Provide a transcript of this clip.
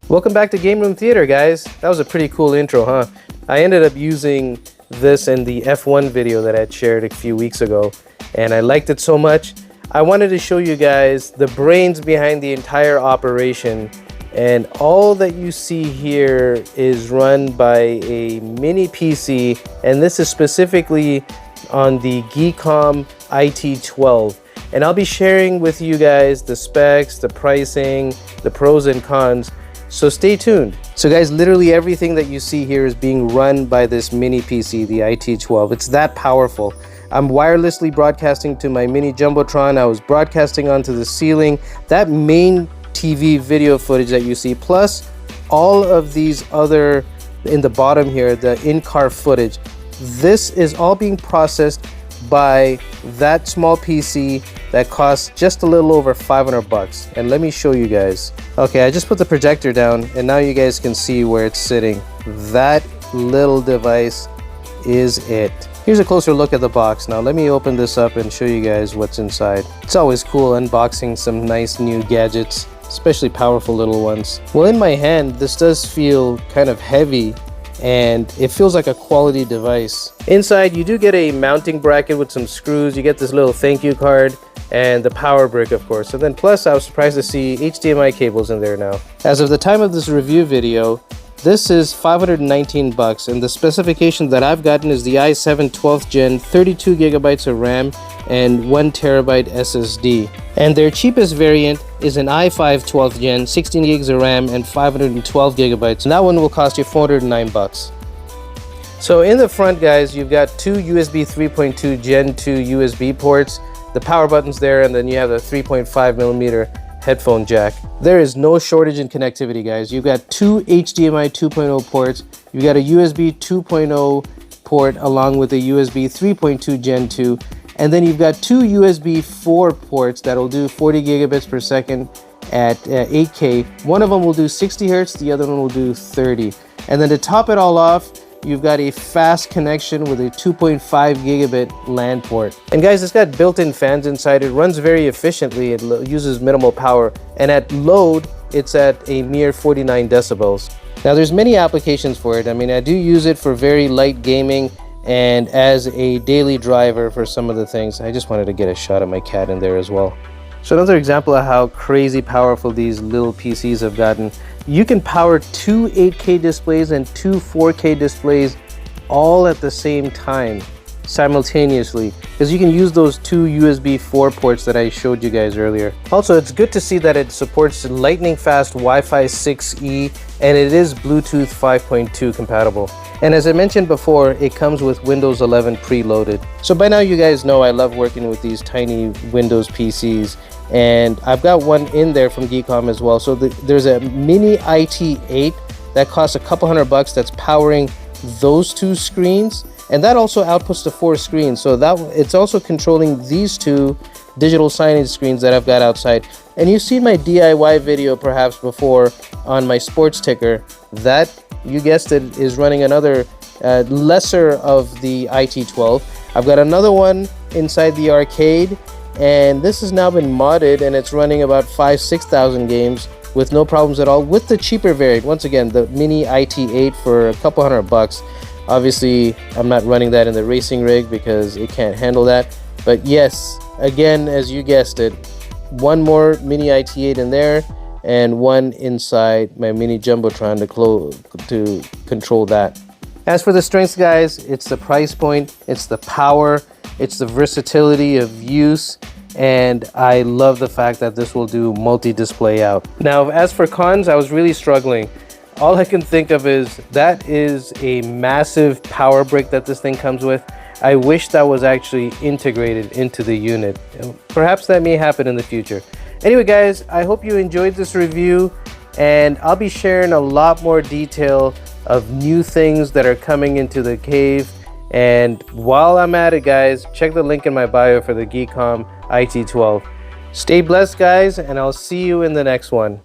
Welcome back to Game Room Theater, guys. That was a pretty cool intro, huh? I ended up using this in the F1 video that I had shared a few weeks ago, and I liked it so much. I wanted to show you guys the brains behind the entire operation, and all that you see here is run by a mini PC, and this is specifically on the Geekom IT12. And I'll be sharing with you guys the specs, the pricing, the pros and cons. So stay tuned. So guys, literally everything that you see here is being run by this mini PC, the IT12. It's that powerful. I'm wirelessly broadcasting to my mini Jumbotron. I was broadcasting onto the ceiling. That main TV video footage that you see, plus all of these other, in the bottom here, the in-car footage. This is all being processed by that small PC that costs just a little over 500 bucks. And let me show you guys. Okay, I just put the projector down and now you guys can see where it's sitting. That little device is it. Here's a closer look at the box. Now let me open this up and show you guys what's inside. It's always cool unboxing some nice new gadgets, especially powerful little ones. Well, in my hand, this does feel kind of heavy, and it feels like a quality device. Inside, you do get a mounting bracket with some screws. You get this little thank you card and the power brick, of course. And then plus, I was surprised to see HDMI cables in there now. As of the time of this review video, this is 519 bucks, and the specification that I've gotten is the i7 12th gen, 32 gigabytes of RAM and 1 terabyte SSD. And their cheapest variant is an i5 12th gen, 16 gigs of RAM and 512 gigabytes. And that one will cost you 409 bucks. So in the front, guys, you've got two USB 3.2 Gen 2 USB ports, the power buttons there, and then you have the 3.5 millimeter headphone jack. There is no shortage in connectivity, guys. You've got two HDMI 2.0 ports. You've got a USB 2.0 port along with a USB 3.2 Gen 2. And then you've got two USB 4 ports that'll do 40 gigabits per second at 8K. One of them will do 60 hertz, the other one will do 30. And then to top it all off, you've got a fast connection with a 2.5 gigabit LAN port. And guys, it's got built-in fans inside. It runs very efficiently. It uses minimal power. And at load, it's at a mere 49 decibels. Now, there's many applications for it. I mean, I do use it for very light gaming and as a daily driver for some of the things. I just wanted to get a shot of my cat in there as well. So another example of how crazy powerful these little PCs have gotten. You can power two 8K displays and two 4K displays all at the same time, simultaneously, because you can use those two USB 4 ports that I showed you guys earlier. Also, it's good to see that it supports lightning fast Wi-Fi 6E, and it is Bluetooth 5.2 compatible. And as I mentioned before, it comes with Windows 11 preloaded. So by now you guys know I love working with these tiny Windows PCs, and I've got one in there from Geekom as well. So there's a mini IT8 that costs a couple $100 that's powering those two screens, and that also outputs to 4 screens. So that it's also controlling these two digital signage screens that I've got outside. And you've seen my DIY video perhaps before on my sports ticker. That, you guessed it, is running another lesser of the IT12. I've got another one inside the arcade, and this has now been modded, and it's running about 5,000-6,000 games with no problems at all, with the cheaper variant. Once again, the mini IT8 for a couple $100. Obviously, I'm not running that in the racing rig because it can't handle that. But yes, again, as you guessed it, one more mini IT8 in there and one inside my mini Jumbotron to control that. As for the strengths, guys, it's the price point, it's the power, it's the versatility of use, and I love the fact that this will do multi-display out. Now, as for cons, I was really struggling. All I can think of is that is a massive power brick that this thing comes with. I wish that was actually integrated into the unit. Perhaps that may happen in the future. Anyway, guys, I hope you enjoyed this review, and I'll be sharing a lot more detail of new things that are coming into the cave. And while I'm at it, guys, check the link in my bio for the Geekom IT12. Stay blessed, guys, and I'll see you in the next one.